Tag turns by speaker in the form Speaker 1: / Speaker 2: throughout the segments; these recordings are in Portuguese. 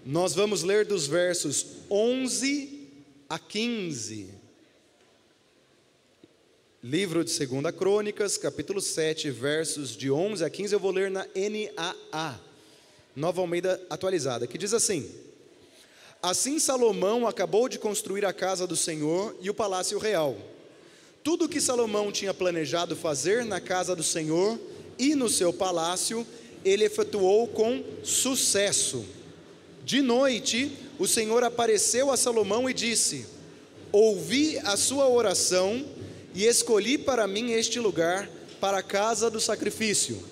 Speaker 1: Nós vamos ler dos versos 11 a 15. Livro de 2 Crônicas, capítulo 7, versos de 11 a 15, eu vou ler na NAA, Nova Almeida Atualizada, que diz assim: Assim Salomão acabou de construir a casa do Senhor e o palácio real. Tudo o que Salomão tinha planejado fazer na casa do Senhor e no seu palácio, ele efetuou com sucesso. De noite, o Senhor apareceu a Salomão e disse: Ouvi a sua oração e escolhi para mim este lugar para a casa do sacrifício.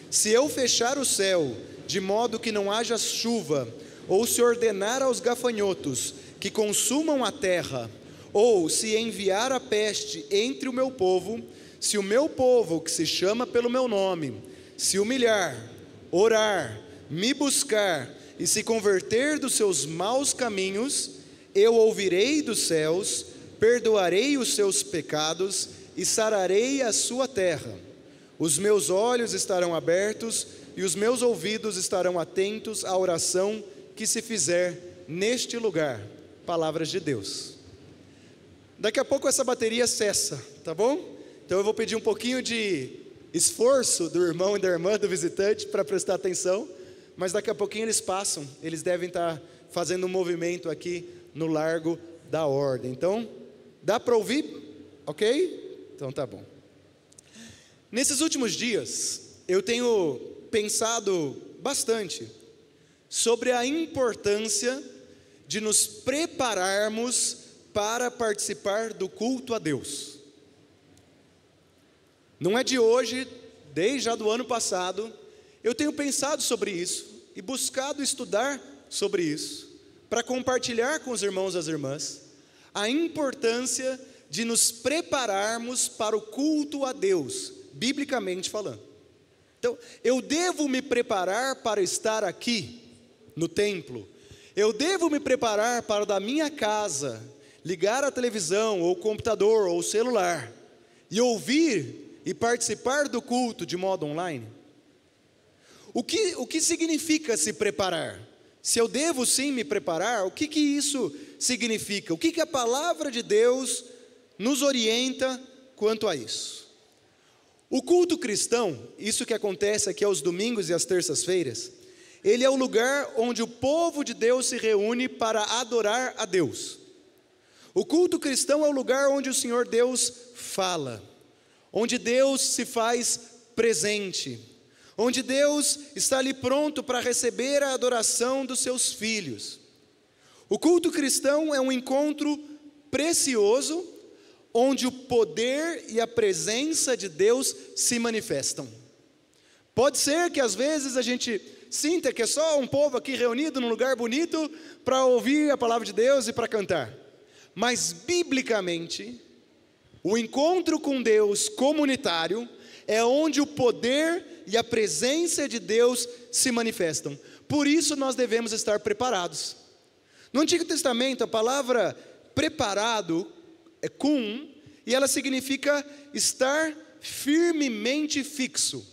Speaker 1: Se eu fechar o céu, de modo que não haja chuva, ou se ordenar aos gafanhotos que consumam a terra, ou se enviar a peste entre o meu povo, se o meu povo, que se chama pelo meu nome, se humilhar, orar, me buscar e se converter dos seus maus caminhos, eu ouvirei dos céus, perdoarei os seus pecados e sararei a sua terra. Os meus olhos estarão abertos e os meus ouvidos estarão atentos à oração que se fizer neste lugar. Palavras de Deus. Daqui a pouco essa bateria cessa, tá bom? Então eu vou pedir um pouquinho de esforço do irmão e da irmã, do visitante, para prestar atenção, mas daqui a pouquinho eles passam, eles devem estar fazendo um movimento aqui no Largo da Ordem. Então, dá para ouvir? Ok? Então tá bom. Nesses últimos dias, eu tenho pensado bastante sobre a importância de nos prepararmos para participar do culto a Deus. Não é de hoje, desde já do ano passado, eu tenho pensado sobre isso e buscado estudar sobre isso, para compartilhar com os irmãos e as irmãs a importância de nos prepararmos para o culto a Deus, biblicamente falando. Então, eu devo me preparar para estar aqui no templo, eu devo me preparar para da minha casa ligar a televisão, ou o computador, ou o celular, e ouvir e participar do culto de modo online? O que significa se preparar? Se eu devo sim me preparar, o que isso significa? O que a palavra de Deus nos orienta quanto a isso? O culto cristão, isso que acontece aqui aos domingos e às terças-feiras, ele é o lugar onde o povo de Deus se reúne para adorar a Deus. O culto cristão é o lugar onde o Senhor Deus fala, onde Deus se faz presente, onde Deus está ali pronto para receber a adoração dos seus filhos. O culto cristão é um encontro precioso, onde o poder e a presença de Deus se manifestam. Pode ser que às vezes a gente sinta que é só um povo aqui reunido num lugar bonito para ouvir a palavra de Deus e para cantar. Mas biblicamente, o encontro com Deus comunitário é onde o poder e a presença de Deus se manifestam. Por isso nós devemos estar preparados. No Antigo Testamento, a palavra preparado é cum, e ela significa estar firmemente fixo.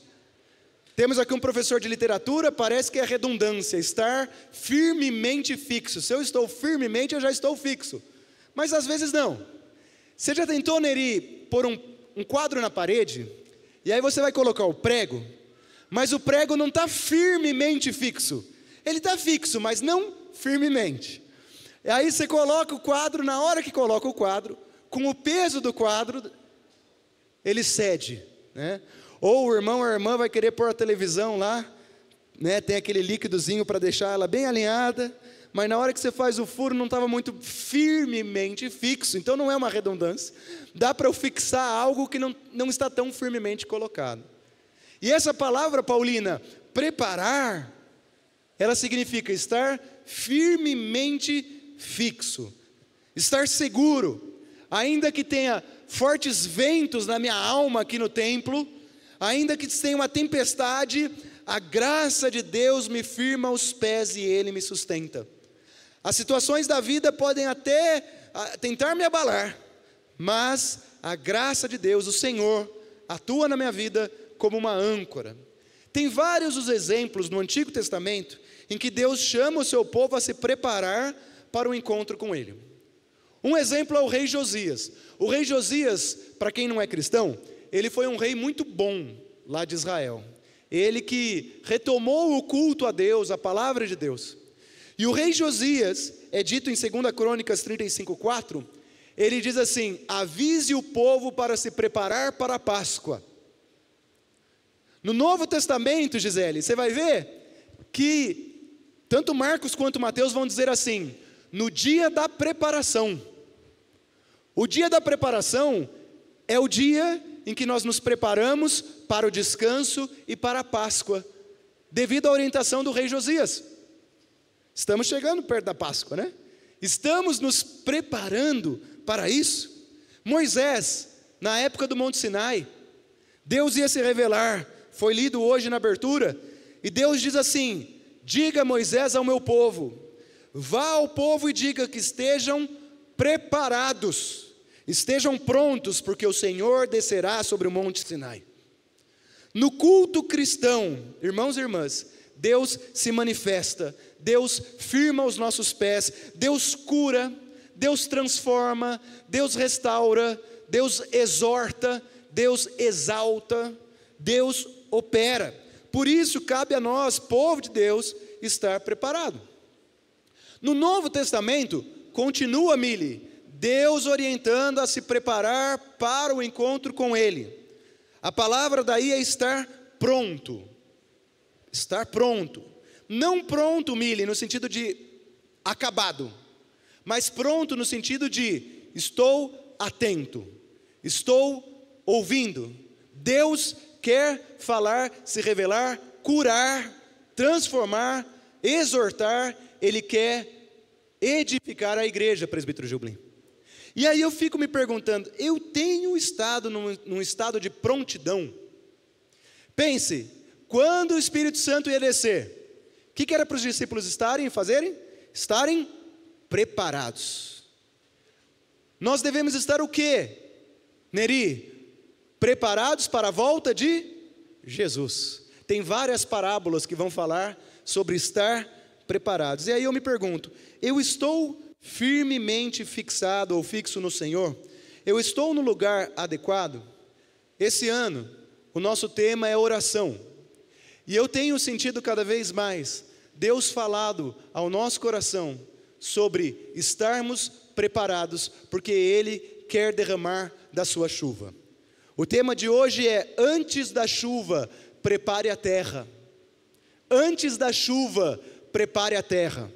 Speaker 1: Temos aqui um professor de literatura, parece que é redundância, estar firmemente fixo. Se eu estou firmemente, eu já estou fixo. Mas às vezes não. Você já tentou, Neri, pôr um quadro na parede, e aí você vai colocar o prego, mas o prego não está firmemente fixo. Ele está fixo, mas não firmemente. E aí você coloca o quadro, na hora que coloca o quadro, com o peso do quadro, ele cede, né? Ou o irmão ou a irmã vai querer pôr a televisão lá, né? Tem aquele líquidozinho para deixar ela bem alinhada, mas na hora que você faz o furo não estava muito firmemente fixo, então não é uma redundância, dá para eu fixar algo que não está tão firmemente colocado. E essa palavra, Paulina, preparar, ela significa estar firmemente fixo, estar seguro, ainda que tenha fortes ventos na minha alma aqui no templo, ainda que tenha uma tempestade, a graça de Deus me firma os pés e Ele me sustenta. As situações da vida podem até tentar me abalar, mas a graça de Deus, o Senhor, atua na minha vida como uma âncora. Tem vários os exemplos no Antigo Testamento em que Deus chama o seu povo a se preparar para o encontro com Ele. Um exemplo é o rei Josias. O rei Josias, para quem não é cristão, ele foi um rei muito bom lá de Israel. Ele que retomou o culto a Deus, a palavra de Deus. E o rei Josias, é dito em 2 Crônicas 35:4, ele diz assim: avise o povo para se preparar para a Páscoa. No Novo Testamento, Gisele, você vai ver que tanto Marcos quanto Mateus vão dizer assim: no dia da preparação. O dia da preparação é o dia em que nós nos preparamos para o descanso e para a Páscoa, devido à orientação do rei Josias. Estamos chegando perto da Páscoa, né? Estamos nos preparando para isso. Moisés, na época do Monte Sinai, Deus ia se revelar, foi lido hoje na abertura, e Deus diz assim: diga Moisés ao meu povo, vá ao povo e diga que estejam preparados, estejam prontos, porque o Senhor descerá sobre o Monte Sinai. No culto cristão, irmãos e irmãs, Deus se manifesta, Deus firma os nossos pés, Deus cura, Deus transforma, Deus restaura, Deus exorta, Deus exalta, Deus opera. Por isso cabe a nós, povo de Deus, estar preparado. No Novo Testamento, continua, Mili, Deus orientando a se preparar para o encontro com Ele. A palavra daí é estar pronto. Estar pronto. Não pronto, Mili, no sentido de acabado, mas pronto no sentido de estou atento, estou ouvindo. Deus quer falar, se revelar, curar, transformar, exortar. Ele quer edificar a igreja, presbítero Gilblim. E aí eu fico me perguntando, eu tenho estado num estado de prontidão? Pense, quando o Espírito Santo ia descer, o que era para os discípulos fazerem? Estarem preparados. Nós devemos estar o quê, Neri? Preparados para a volta de Jesus. Tem várias parábolas que vão falar sobre estar preparados. E aí eu me pergunto, eu estou firmemente fixado ou fixo no Senhor? Eu estou no lugar adequado? Esse ano, o nosso tema é oração. E eu tenho sentido cada vez mais Deus falado ao nosso coração sobre estarmos preparados, porque Ele quer derramar da sua chuva. O tema de hoje é: antes da chuva, prepare a terra. Antes da chuva, prepare a terra.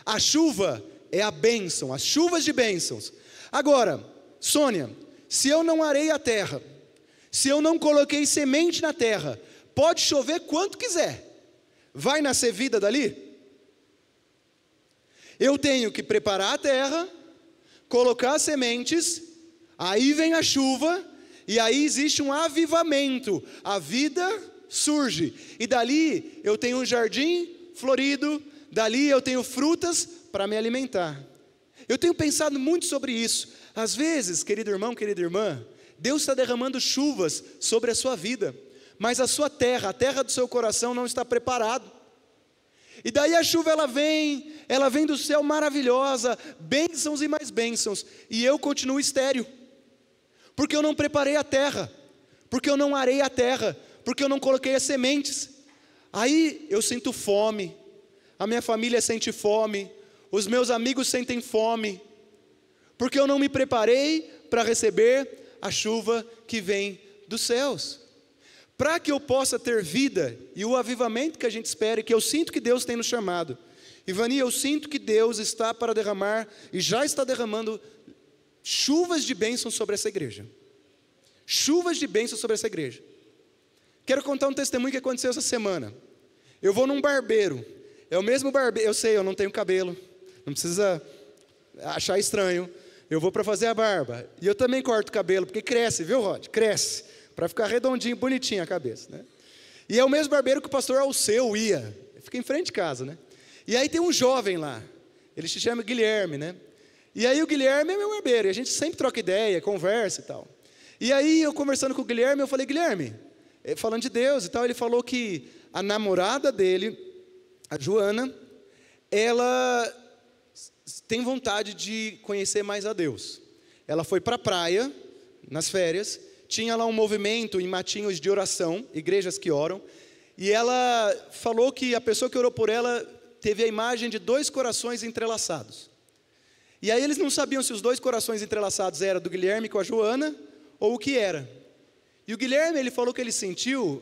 Speaker 1: A chuva é a bênção, as chuvas de bênçãos. Agora, Sônia, se eu não arei a terra, se eu não coloquei semente na terra, pode chover quanto quiser, vai nascer vida dali? Eu tenho que preparar a terra, colocar sementes, aí vem a chuva, e aí existe um avivamento, a vida surge, e dali eu tenho um jardim florido, dali eu tenho frutas para me alimentar. Eu tenho pensado muito sobre isso. Às vezes, querido irmão, querida irmã, Deus está derramando chuvas sobre a sua vida, mas a sua terra, a terra do seu coração não está preparado. E daí a chuva ela vem do céu maravilhosa, bênçãos e mais bênçãos, e eu continuo estéril, porque eu não preparei a terra, porque eu não arei a terra, porque eu não coloquei as sementes. Aí eu sinto fome, a minha família sente fome, os meus amigos sentem fome, porque eu não me preparei para receber a chuva que vem dos céus. Para que eu possa ter vida e o avivamento que a gente espera, e que eu sinto que Deus tem nos chamado. Ivani, eu sinto que Deus está para derramar, e já está derramando, chuvas de bênção sobre essa igreja. Chuvas de bênção sobre essa igreja. Quero contar um testemunho que aconteceu essa semana. Eu vou num barbeiro, é o mesmo barbeiro, eu sei, eu não tenho cabelo, não precisa achar estranho, eu vou para fazer a barba, e eu também corto o cabelo, porque cresce, viu, Rod? Cresce, para ficar redondinho, bonitinho a cabeça, né? E é o mesmo barbeiro que o pastor Alceu ia, fica em frente de casa, né? E aí tem um jovem lá, ele se chama Guilherme, né? E aí o Guilherme é meu barbeiro, e a gente sempre troca ideia, conversa e tal. E aí eu conversando com o Guilherme, eu falei: Guilherme, falando de Deus e tal, ele falou que a namorada dele, a Joana, ela tem vontade de conhecer mais a Deus. Ela foi para a praia, nas férias, tinha lá um movimento em Matinhos de oração, igrejas que oram, e ela falou que a pessoa que orou por ela teve a imagem de 2 corações entrelaçados. E aí eles não sabiam se os 2 corações entrelaçados eram do Guilherme com a Joana, ou o que era. E o Guilherme, ele falou que ele sentiu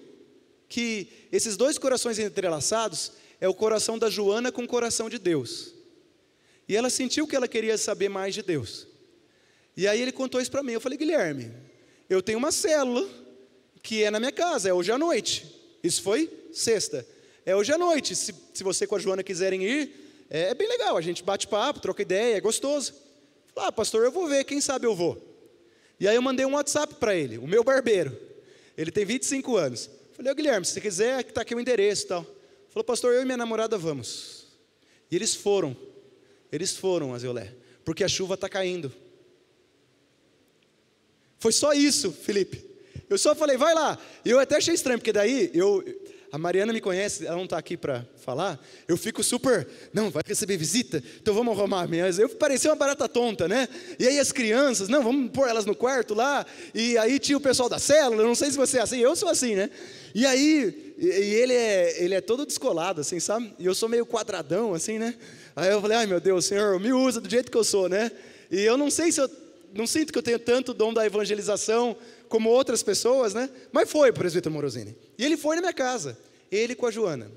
Speaker 1: que esses 2 corações entrelaçados é o coração da Joana com o coração de Deus. E ela sentiu que ela queria saber mais de Deus. E aí ele contou isso para mim. Eu falei: Guilherme, eu tenho uma célula que é na minha casa, é hoje à noite. Isso foi sexta. É hoje à noite. Se você com a Joana quiserem ir, é bem legal. A gente bate papo, troca ideia, é gostoso. Falei: pastor, eu vou ver, quem sabe eu vou. E aí eu mandei um WhatsApp para ele, o meu barbeiro. Ele tem 25 anos. Falei: Guilherme, se você quiser, está aqui o endereço e tal. Falou: pastor, eu e minha namorada vamos. E eles foram, Azeolé, porque a chuva está caindo. Foi só isso, Felipe. Eu só falei: vai lá. E eu até achei estranho, porque daí, a Mariana me conhece, ela não está aqui para falar, eu fico super, não, vai receber visita, então vamos arrumar mesmo. Eu parecia uma barata tonta, né? E aí as crianças, não, vamos pôr elas no quarto lá, e aí tinha o pessoal da célula, não sei se você é assim, eu sou assim, né? E aí, ele é todo descolado, assim, sabe? E eu sou meio quadradão, assim, né? Aí eu falei: ai meu Deus, Senhor, me usa do jeito que eu sou, né? E eu não sei se não sinto que eu tenho tanto dom da evangelização como outras pessoas, né? Mas foi o presbítero Morosini. E ele foi na minha casa, ele com a Joana.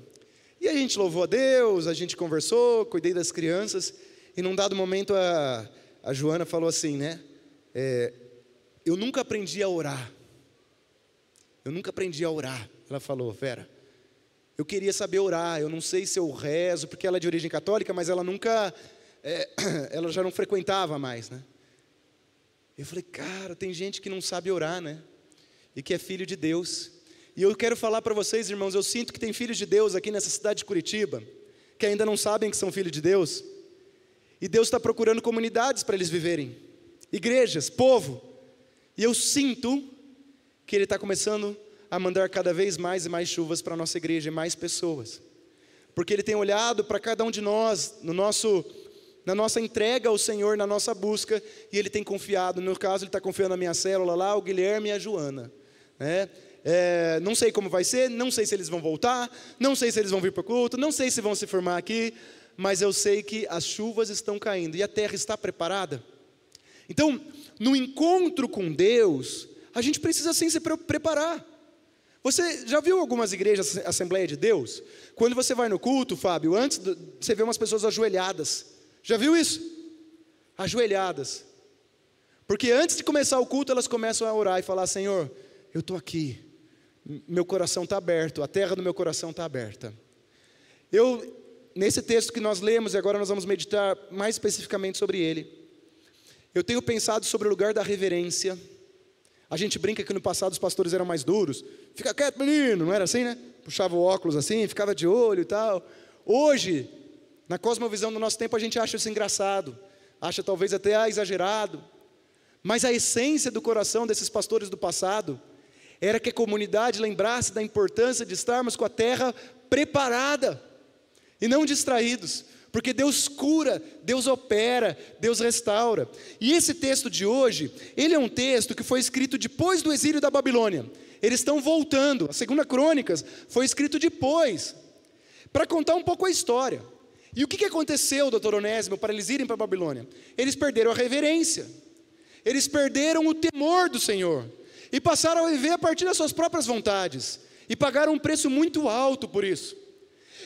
Speaker 1: E a gente louvou a Deus, a gente conversou, cuidei das crianças. E num dado momento a Joana falou assim, né? Eu nunca aprendi a orar. Eu nunca aprendi a orar. Ela falou: Vera, eu queria saber orar. Eu não sei se eu rezo, porque ela é de origem católica, mas ela nunca, ela já não frequentava mais, né? Eu falei: cara, tem gente que não sabe orar, né? E que é filho de Deus. E eu quero falar para vocês, irmãos, eu sinto que tem filhos de Deus aqui nessa cidade de Curitiba, que ainda não sabem que são filhos de Deus. E Deus está procurando comunidades para eles viverem. Igrejas, povo. E eu sinto que Ele está começando a mandar cada vez mais e mais chuvas para a nossa igreja, e mais pessoas. Porque Ele tem olhado para cada um de nós, na nossa entrega ao Senhor, na nossa busca, e Ele tem confiado. No caso, Ele está confiando na minha célula lá, o Guilherme e a Joana, né? Não sei como vai ser, não sei se eles vão voltar, não sei se eles vão vir para o culto, não sei se vão se formar aqui, mas eu sei que as chuvas estão caindo e a terra está preparada. Então, no encontro com Deus, a gente precisa sim se preparar. Você já viu algumas igrejas, Assembleia de Deus? Quando você vai no culto, Fábio, você vê umas pessoas ajoelhadas. Já viu isso? Ajoelhadas. Porque antes de começar o culto, elas começam a orar e falar: Senhor, eu estou aqui, meu coração está aberto, a terra do meu coração está aberta. Nesse texto que nós lemos, e agora nós vamos meditar mais especificamente sobre ele, eu tenho pensado sobre o lugar da reverência. A gente brinca que no passado os pastores eram mais duros. Fica quieto, menino, não era assim, né? Puxava o óculos assim, ficava de olho e tal. Hoje, na cosmovisão do nosso tempo, a gente acha isso engraçado, acha talvez até exagerado. Mas a essência do coração desses pastores do passado era que a comunidade lembrasse da importância de estarmos com a terra preparada e não distraídos, porque Deus cura, Deus opera, Deus restaura. E esse texto de hoje, ele é um texto que foi escrito depois do exílio da Babilônia. Eles estão voltando, a 2 Crônicas foi escrito depois, para contar um pouco a história. E o que aconteceu, doutor Onésimo, para eles irem para a Babilônia? Eles perderam a reverência, eles perderam o temor do Senhor, e passaram a viver a partir das suas próprias vontades, e pagaram um preço muito alto por isso.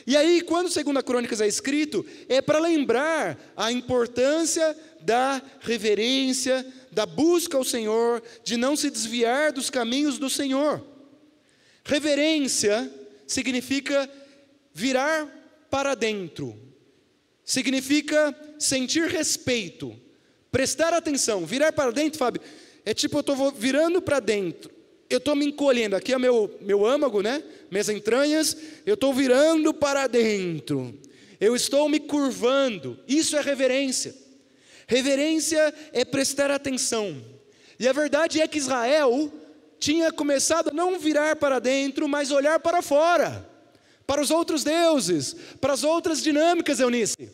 Speaker 1: E aí, quando 2 Crônicas é escrito, é para lembrar a importância da reverência, da busca ao Senhor, de não se desviar dos caminhos do Senhor. Reverência significa virar para dentro, significa sentir respeito, prestar atenção. Virar para dentro, Fábio, é tipo eu estou virando para dentro, eu estou me encolhendo, aqui é meu âmago, né? Minhas entranhas, eu estou virando para dentro, eu estou me curvando. Isso é reverência. Reverência é prestar atenção. E a verdade é que Israel tinha começado a não virar para dentro, mas olhar para fora. para os outros deuses, para as outras dinâmicas, Eunice.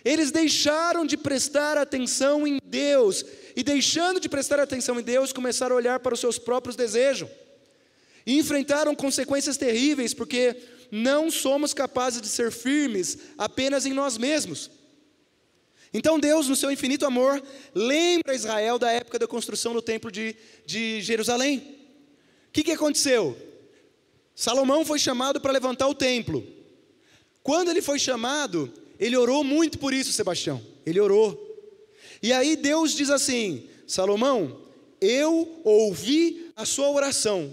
Speaker 1: Eles deixaram de prestar atenção em Deus, e deixando de prestar atenção em Deus, começaram a olhar para os seus próprios desejos, e enfrentaram consequências terríveis, porque não somos capazes de ser firmes apenas em nós mesmos. Então Deus, no seu infinito amor, lembra Israel da época da construção do templo de Jerusalém. O que aconteceu? Salomão foi chamado para levantar o templo. Quando ele foi chamado, ele orou muito por isso, Sebastião. Ele orou. E aí Deus diz assim: Salomão, eu ouvi a sua oração,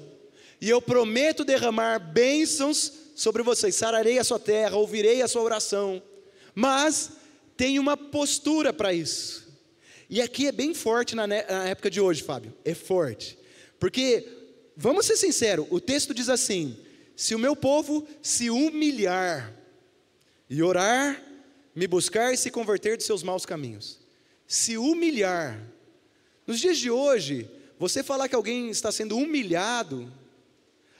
Speaker 1: e eu prometo derramar bênçãos sobre vocês. Sararei a sua terra, ouvirei a sua oração. Mas tem uma postura para isso. E aqui é bem forte na época de hoje, Fábio. É forte. Porque, vamos ser sinceros, o texto diz assim: se o meu povo se humilhar e orar, me buscar e se converter de seus maus caminhos. Se humilhar. Nos dias de hoje, você falar que alguém está sendo humilhado,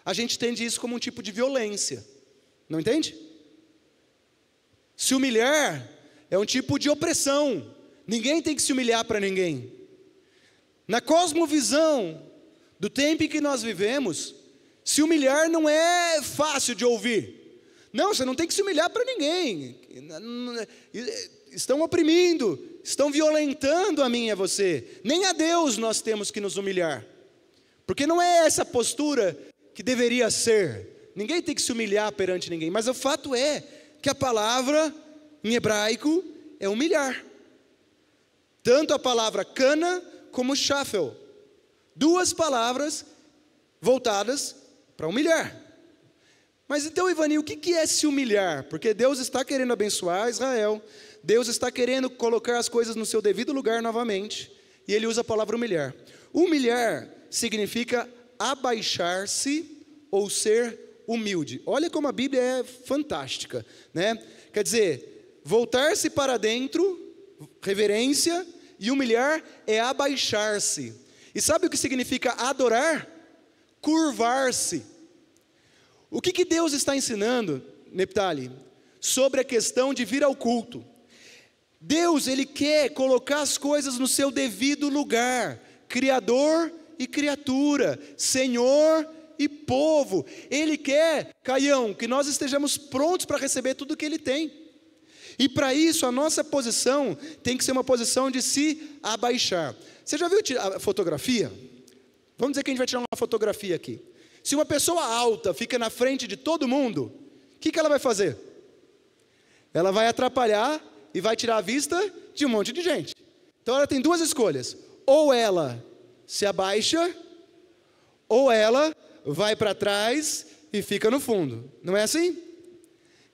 Speaker 1: a gente entende isso como um tipo de violência. Não entende? Se humilhar é um tipo de opressão. Ninguém tem que se humilhar para ninguém. Na cosmovisão do tempo em que nós vivemos, se humilhar não é fácil de ouvir. Não, você não tem que se humilhar para ninguém. Estão oprimindo, estão violentando a mim e a você. Nem a Deus nós temos que nos humilhar. Porque não é essa postura que deveria ser. Ninguém tem que se humilhar perante ninguém. Mas o fato é que a palavra em hebraico é humilhar. Tanto a palavra cana como shafel. Duas palavras voltadas para humilhar. Mas então, Ivani, o que é se humilhar? Porque Deus está querendo abençoar Israel. Deus está querendo colocar as coisas no seu devido lugar novamente. E Ele usa a palavra humilhar. Humilhar significa abaixar-se ou ser humilde. Olha como a Bíblia é fantástica, né? Quer dizer, voltar-se para dentro, reverência, e humilhar é abaixar-se. E sabe o que significa adorar? Curvar-se. O que Deus está ensinando, Neptali, sobre a questão de vir ao culto? Deus, Ele quer colocar as coisas no seu devido lugar, Criador e criatura, Senhor e povo. Ele quer, Caião, que nós estejamos prontos para receber tudo o que Ele tem. E para isso a nossa posição tem que ser uma posição de se abaixar. Você já viu a fotografia? Vamos dizer que a gente vai tirar uma fotografia aqui. Se uma pessoa alta fica na frente de todo mundo, o que ela vai fazer? Ela vai atrapalhar e vai tirar a vista de um monte de gente. Então ela tem duas escolhas: ou ela se abaixa, ou ela vai para trás e fica no fundo. Não é assim?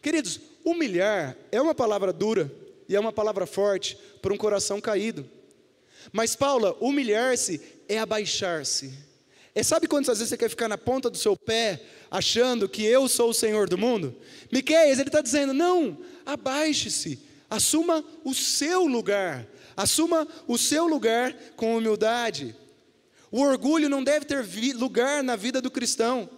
Speaker 1: Queridos, humilhar é uma palavra dura e é uma palavra forte para um coração caído. Mas, Paula, humilhar-se é abaixar-se. Sabe quantas vezes você quer ficar na ponta do seu pé, achando que eu sou o Senhor do mundo? Miqueias, ele está dizendo, não, abaixe-se, assuma o seu lugar, com humildade. O orgulho não deve ter lugar na vida do cristão,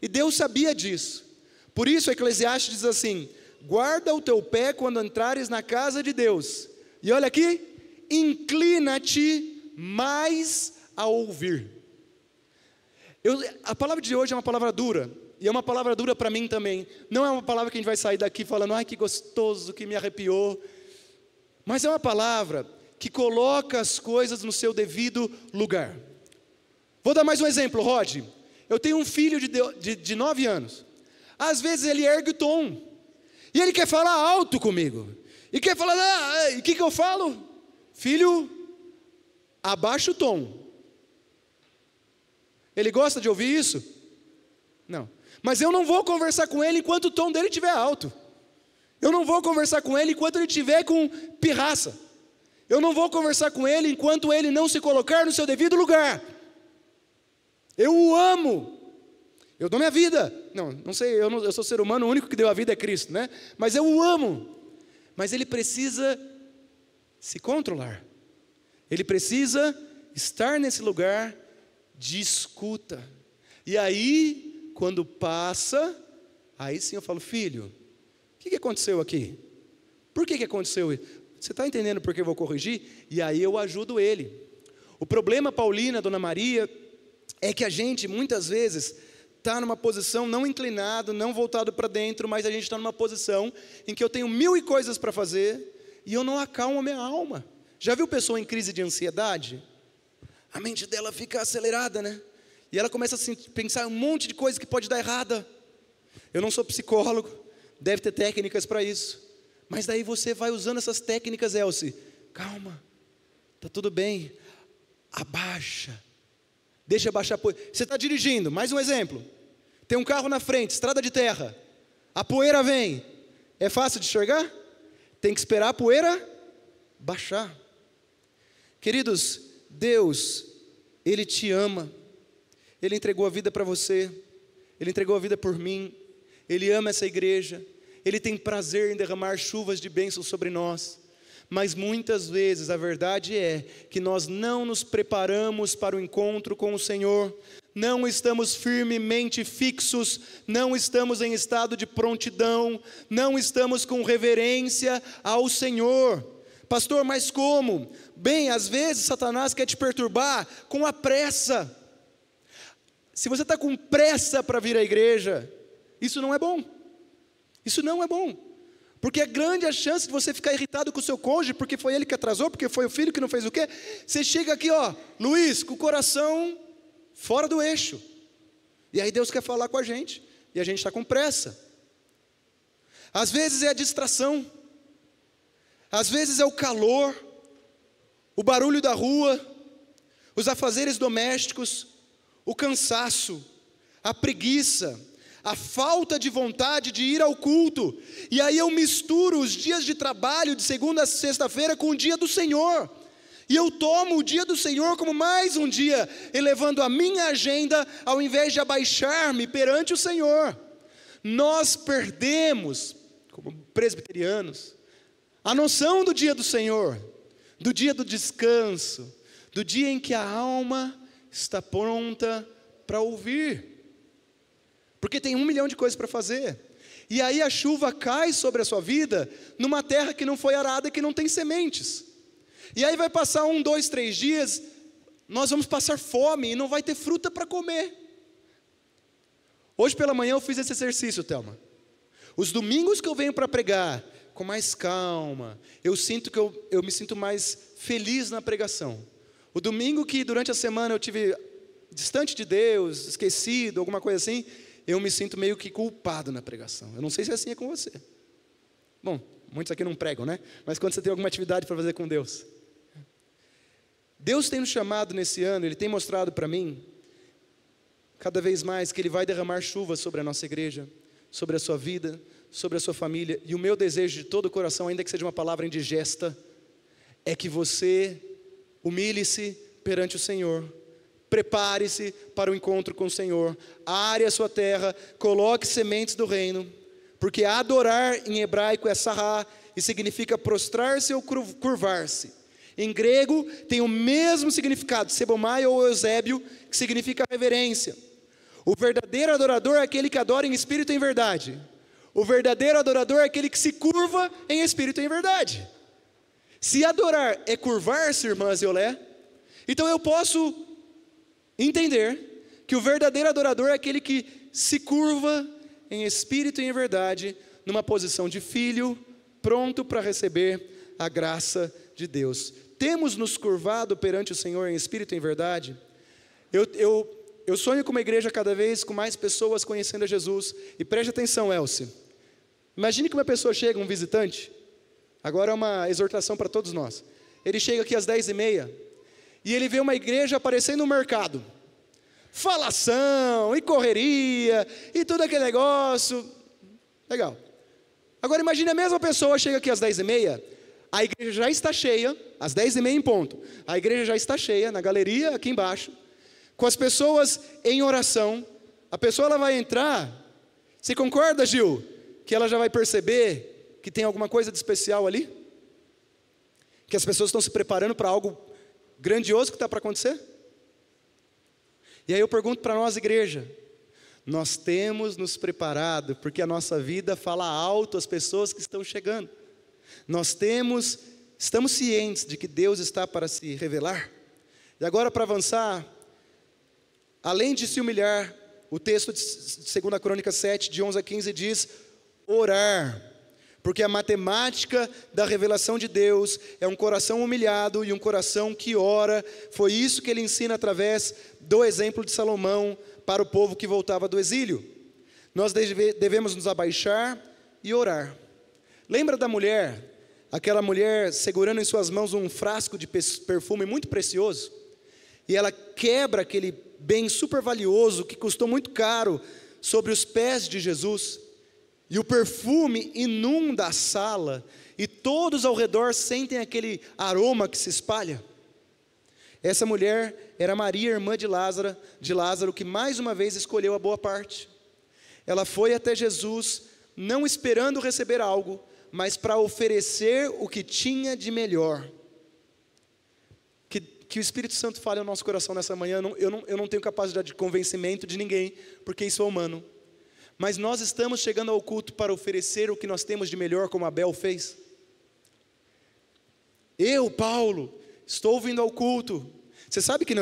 Speaker 1: e Deus sabia disso. Por isso, Eclesiastes diz assim: guarda o teu pé quando entrares na casa de Deus. E olha aqui, inclina-te mais a ouvir. A palavra de hoje é uma palavra dura, e é uma palavra dura para mim também. Não é uma palavra que a gente vai sair daqui falando, ai que gostoso, que me arrepiou. Mas é uma palavra que coloca as coisas no seu devido lugar. Vou dar mais um exemplo, Rod. Eu tenho um filho de 9 anos. Às vezes ele ergue o tom, e ele quer falar alto comigo. E quer falar, e o que eu falo? Filho, abaixa o tom. Ele gosta de ouvir isso? Não. Mas eu não vou conversar com ele enquanto o tom dele estiver alto. Eu não vou conversar com ele enquanto ele estiver com pirraça. Eu não vou conversar com ele enquanto ele não se colocar no seu devido lugar. Eu o amo. Eu dou minha vida. Não sei, eu sou ser humano, o único que deu a vida é Cristo, né? Mas eu o amo. Mas ele precisa se controlar. Ele precisa estar nesse lugar de escuta. E aí, quando passa, Aí sim eu falo: filho, o que aconteceu aqui? Por que aconteceu isso? Você está entendendo por que eu vou corrigir? E aí eu ajudo ele. O problema, Paulina, Dona Maria, é que a gente muitas vezes está numa posição não inclinado, não voltado para dentro, mas a gente está numa posição em que eu tenho 1000 coisas para fazer e eu não acalmo a minha alma. Já viu pessoa em crise de ansiedade? A mente dela fica acelerada, né? E ela começa a pensar um monte de coisa que pode dar errada. Eu não sou psicólogo, deve ter técnicas para isso. Mas daí você vai usando essas técnicas, Elci. Calma, está tudo bem, abaixa. Deixa abaixar a poeira. Você está dirigindo, mais um exemplo. Tem um carro na frente, estrada de terra. A poeira vem. É fácil de enxergar? Tem que esperar a poeira baixar. Queridos, Deus, Ele te ama. Ele entregou a vida para você. Ele entregou a vida por mim. Ele ama essa igreja. Ele tem prazer em derramar chuvas de bênçãos sobre nós. Mas muitas vezes a verdade é que nós não nos preparamos para o encontro com o Senhor, não estamos firmemente fixos, não estamos em estado de prontidão, não estamos com reverência ao Senhor. Pastor, mas como? Bem, às vezes Satanás quer te perturbar com a pressa. Se você está com pressa para vir à igreja, isso não é bom. Isso não é bom. Porque é grande a chance de você ficar irritado com o seu cônjuge, porque foi ele que atrasou, porque foi o filho que não fez o quê? Você chega aqui, Luiz, com o coração fora do eixo. E aí Deus quer falar com a gente, e a gente está com pressa. Às vezes é a distração, às vezes é o calor, o barulho da rua, os afazeres domésticos, o cansaço, a preguiça, a falta de vontade de ir ao culto, e aí eu misturo os dias de trabalho de segunda a sexta-feira com o dia do Senhor, e eu tomo o dia do Senhor como mais um dia, elevando a minha agenda, ao invés de abaixar-me perante o Senhor. Nós perdemos, como presbiterianos, a noção do dia do Senhor, do dia do descanso, do dia em que a alma está pronta para ouvir, porque tem 1 milhão de coisas para fazer, e aí a chuva cai sobre a sua vida, numa terra que não foi arada e que não tem sementes, e aí vai passar 1, 2, 3 dias, nós vamos passar fome, e não vai ter fruta para comer. Hoje pela manhã eu fiz esse exercício, Thelma. Os domingos que eu venho para pregar, com mais calma, eu sinto que eu me sinto mais feliz na pregação. O domingo que durante a semana eu tive distante de Deus, esquecido, alguma coisa assim, eu me sinto meio que culpado na pregação. Eu não sei se assim é com você. Bom, muitos aqui não pregam, né? Mas quando você tem alguma atividade para fazer com Deus. Deus tem nos chamado nesse ano, Ele tem mostrado para mim, cada vez mais, que Ele vai derramar chuva sobre a nossa igreja, sobre a sua vida, sobre a sua família. E o meu desejo de todo o coração, ainda que seja uma palavra indigesta, é que você humilhe-se perante o Senhor. Prepare-se para o encontro com o Senhor, are a sua terra, coloque sementes do reino, porque adorar em hebraico é sarrá, e significa prostrar-se ou curvar-se. Em grego tem o mesmo significado, sebomai ou eusébio, que significa reverência. O verdadeiro adorador é aquele que adora em espírito e em verdade. O verdadeiro adorador é aquele que se curva em espírito e em verdade. Se adorar é curvar-se, irmãs e olé, então eu posso entender que o verdadeiro adorador é aquele que se curva em espírito e em verdade, numa posição de filho, pronto para receber a graça de Deus. Temos nos curvado perante o Senhor em espírito e em verdade? Eu sonho com uma igreja cada vez com mais pessoas conhecendo a Jesus. E preste atenção, Elci. Imagine que uma pessoa chega, um visitante, agora é uma exortação para todos nós. Ele chega aqui às 10h30, e ele vê uma igreja aparecendo no mercado, falação, e correria, e tudo aquele negócio, legal. Agora imagine a mesma pessoa chega aqui às 10h30, a igreja já está cheia, às 10h30 em ponto, a igreja já está cheia, na galeria aqui embaixo, com as pessoas em oração, a pessoa ela vai entrar, você concorda, Gil, que ela já vai perceber que tem alguma coisa de especial ali? Que as pessoas estão se preparando para algo grandioso que está para acontecer? E aí eu pergunto para nós, igreja, Nós temos nos preparado, porque a nossa vida fala alto às pessoas que estão chegando. Estamos cientes de que Deus está para se revelar. E agora, para avançar, além de se humilhar, o texto de 2 Crônicas 7, de 11 a 15 diz: orar, porque a matemática da revelação de Deus é um coração humilhado e um coração que ora. Foi isso que ele ensina através do exemplo de Salomão para o povo que voltava do exílio. Nós devemos nos abaixar e orar. Lembra da mulher, aquela mulher segurando em suas mãos um frasco de perfume muito precioso? E ela quebra aquele bem super valioso, que custou muito caro, sobre os pés de Jesus. E o perfume inunda a sala, e todos ao redor sentem aquele aroma que se espalha. Essa mulher era Maria, irmã de Lázaro, que mais uma vez escolheu a boa parte. Ela foi até Jesus, não esperando receber algo, mas para oferecer o que tinha de melhor. Que o Espírito Santo fale ao nosso coração nessa manhã. Eu não tenho capacidade de convencimento de ninguém, porque isso é humano. Mas nós estamos chegando ao culto para oferecer o que nós temos de melhor, como Abel fez. Eu, Paulo, estou vindo ao culto. Você sabe que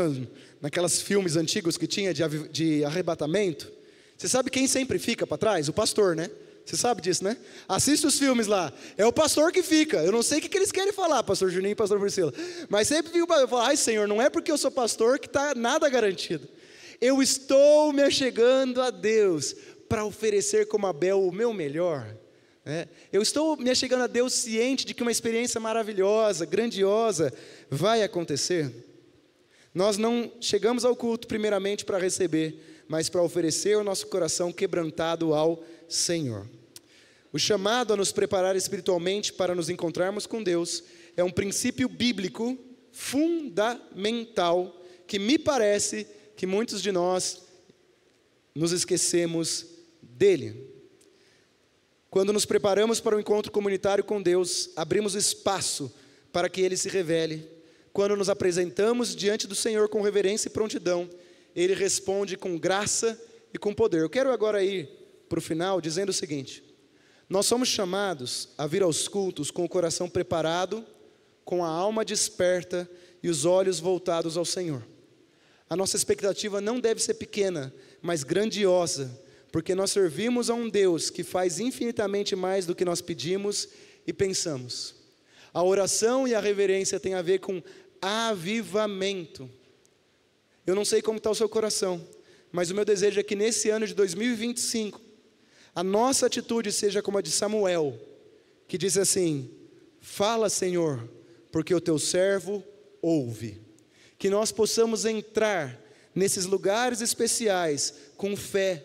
Speaker 1: naquelas filmes antigos que tinha de arrebatamento, você sabe quem sempre fica para trás? O pastor, né? Você sabe disso, né? Assiste os filmes lá, é o pastor que fica. Eu não sei o que eles querem falar, pastor Juninho e pastor Priscila, mas sempre fica o pastor, fala: ai Senhor, não é porque eu sou pastor que está nada garantido. Eu estou me achegando a Deus para oferecer como Abel o meu melhor. Eu estou me achegando a Deus ciente de que uma experiência maravilhosa, grandiosa vai acontecer. Nós não chegamos ao culto primeiramente para receber, mas para oferecer o nosso coração quebrantado ao Senhor. O chamado a nos preparar espiritualmente para nos encontrarmos com Deus é um princípio bíblico fundamental que me parece que muitos de nós nos esquecemos dele. Quando nos preparamos para o encontro comunitário com Deus, abrimos espaço para que Ele se revele. Quando nos apresentamos diante do Senhor com reverência e prontidão, Ele responde com graça e com poder. Eu quero agora ir para o final dizendo o seguinte: nós somos chamados a vir aos cultos com o coração preparado, com a alma desperta e os olhos voltados ao Senhor. A nossa expectativa não deve ser pequena, mas grandiosa, porque nós servimos a um Deus que faz infinitamente mais do que nós pedimos e pensamos. A oração e a reverência têm a ver com avivamento. Eu não sei como está o seu coração, mas o meu desejo é que nesse ano de 2025, a nossa atitude seja como a de Samuel, que diz assim: fala, Senhor, porque o teu servo ouve. Que nós possamos entrar nesses lugares especiais com fé,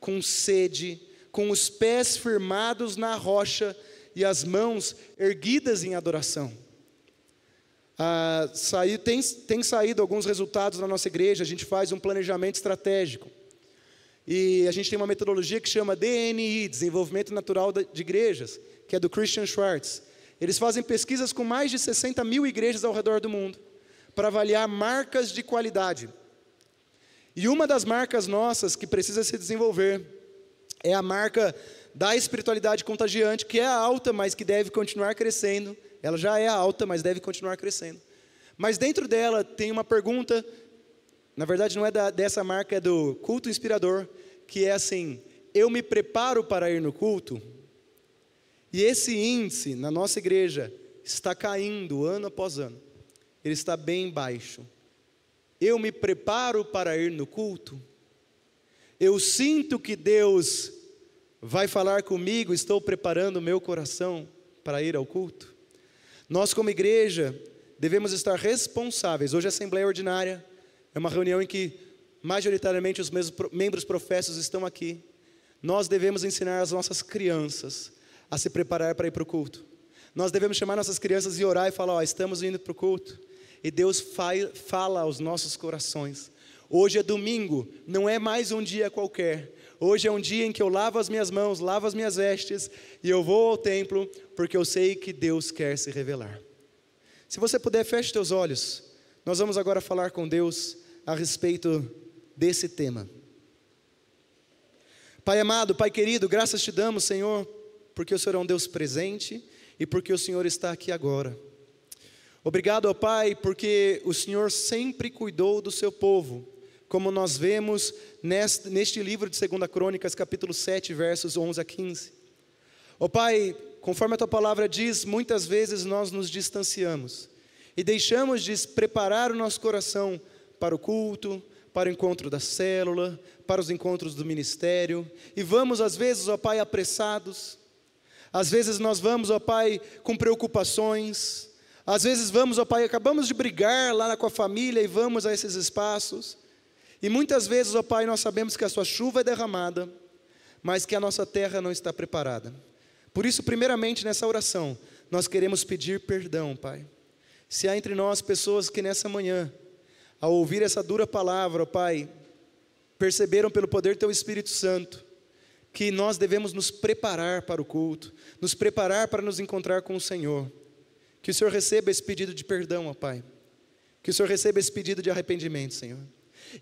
Speaker 1: com sede, com os pés firmados na rocha e as mãos erguidas em adoração. Tem saído alguns resultados na nossa igreja. A gente faz um planejamento estratégico e a gente tem uma metodologia que chama DNI, Desenvolvimento Natural de Igrejas, que é do Christian Schwartz. Eles fazem pesquisas com mais de 60 mil igrejas ao redor do mundo para avaliar marcas de qualidade. E uma das marcas nossas que precisa se desenvolver é a marca da espiritualidade contagiante, que é alta, mas que deve continuar crescendo. Ela já é alta, mas deve continuar crescendo. Mas dentro dela tem uma pergunta, na verdade não é dessa marca, é do culto inspirador, que é assim: eu me preparo para ir no culto? E esse índice na nossa igreja está caindo ano após ano. Ele está bem baixo. Eu me preparo para ir no culto? Eu sinto que Deus vai falar comigo, estou preparando o meu coração para ir ao culto? Nós como igreja devemos estar responsáveis. Hoje a Assembleia Ordinária é uma reunião em que majoritariamente os membros professos estão aqui. Nós devemos ensinar as nossas crianças a se preparar para ir para o culto. Nós devemos chamar nossas crianças e orar e falar: estamos indo para o culto. E Deus fala aos nossos corações. Hoje é domingo, não é mais um dia qualquer. Hoje é um dia em que eu lavo as minhas mãos, lavo as minhas vestes e eu vou ao templo, porque eu sei que Deus quer se revelar. Se você puder, feche teus olhos. Nós vamos agora falar com Deus a respeito desse tema. Pai amado, Pai querido, graças te damos, Senhor, porque o Senhor é um Deus presente e porque o Senhor está aqui agora. Obrigado, ó Pai, porque o Senhor sempre cuidou do seu povo, como nós vemos neste livro de 2 Crônicas, capítulo 7, versos 11 a 15. Ó Pai, conforme a Tua palavra diz, muitas vezes nós nos distanciamos e deixamos de preparar o nosso coração para o culto, para o encontro da célula, para os encontros do ministério, e vamos às vezes, ó Pai, apressados, às vezes nós vamos, ó Pai, com preocupações, às vezes vamos, ó Pai, acabamos de brigar lá com a família e vamos a esses espaços, e muitas vezes, ó Pai, nós sabemos que a Sua chuva é derramada, mas que a nossa terra não está preparada. Por isso, primeiramente nessa oração, nós queremos pedir perdão, Pai. Se há entre nós pessoas que nessa manhã, ao ouvir essa dura palavra, ó Pai, perceberam pelo poder do Teu Espírito Santo, que nós devemos nos preparar para o culto, nos preparar para nos encontrar com o Senhor. Que o Senhor receba esse pedido de perdão, ó Pai. Que o Senhor receba esse pedido de arrependimento, Senhor.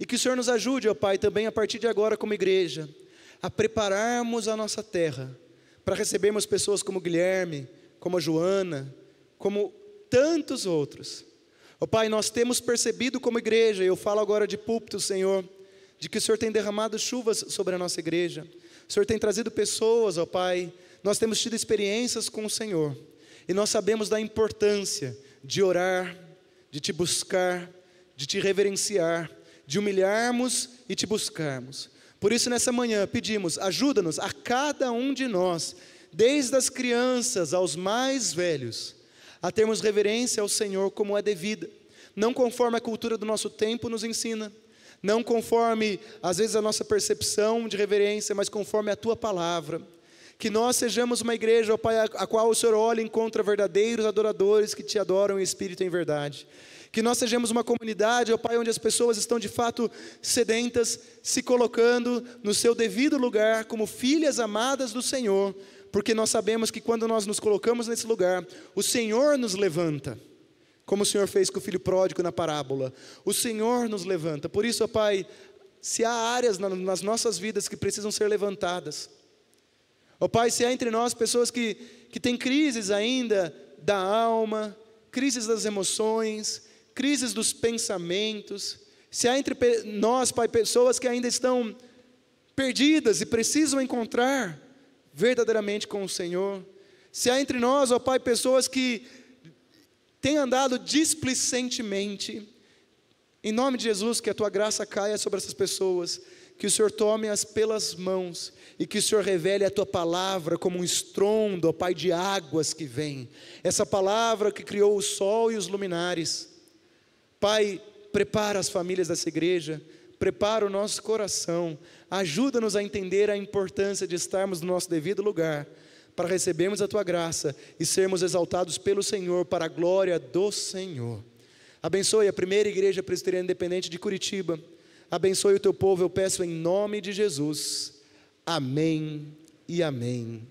Speaker 1: E que o Senhor nos ajude, ó Pai, também a partir de agora como igreja, a prepararmos a nossa terra, para recebermos pessoas como Guilherme, como a Joana, como tantos outros. Ó Pai, nós temos percebido como igreja, e eu falo agora de púlpito, Senhor, de que o Senhor tem derramado chuvas sobre a nossa igreja. O Senhor tem trazido pessoas, ó Pai, nós temos tido experiências com o Senhor. E nós sabemos da importância de orar, de Te buscar, de Te reverenciar, de humilharmos e Te buscarmos. Por isso nessa manhã pedimos, ajuda-nos a cada um de nós, desde as crianças aos mais velhos, a termos reverência ao Senhor como é devida, não conforme a cultura do nosso tempo nos ensina, não conforme às vezes a nossa percepção de reverência, mas conforme a Tua palavra. Que nós sejamos uma igreja, ó Pai, a qual o Senhor olha e encontra verdadeiros adoradores que Te adoram em espírito e em verdade. Que nós sejamos uma comunidade, ó Pai, onde as pessoas estão de fato sedentas, se colocando no seu devido lugar, como filhas amadas do Senhor, porque nós sabemos que quando nós nos colocamos nesse lugar, o Senhor nos levanta, como o Senhor fez com o filho pródigo na parábola. O Senhor nos levanta. Por isso, ó Pai, se há áreas nas nossas vidas que precisam ser levantadas, ó Pai, se há entre nós pessoas que têm crises ainda da alma, crises das emoções, crises dos pensamentos, se há entre nós, Pai, pessoas que ainda estão perdidas e precisam encontrar verdadeiramente com o Senhor, se há entre nós, ó Pai, pessoas que têm andado displicentemente, em nome de Jesus, que a Tua graça caia sobre essas pessoas, que o Senhor tome-as pelas mãos, e que o Senhor revele a Tua palavra como um estrondo, ó Pai, de águas que vem, essa palavra que criou o sol e os luminares. Pai, prepara as famílias dessa igreja, prepara o nosso coração, ajuda-nos a entender a importância de estarmos no nosso devido lugar, para recebermos a Tua graça e sermos exaltados pelo Senhor, para a glória do Senhor. Abençoe a primeira igreja presbiteriana independente de Curitiba, abençoe o Teu povo, eu peço em nome de Jesus, amém e amém.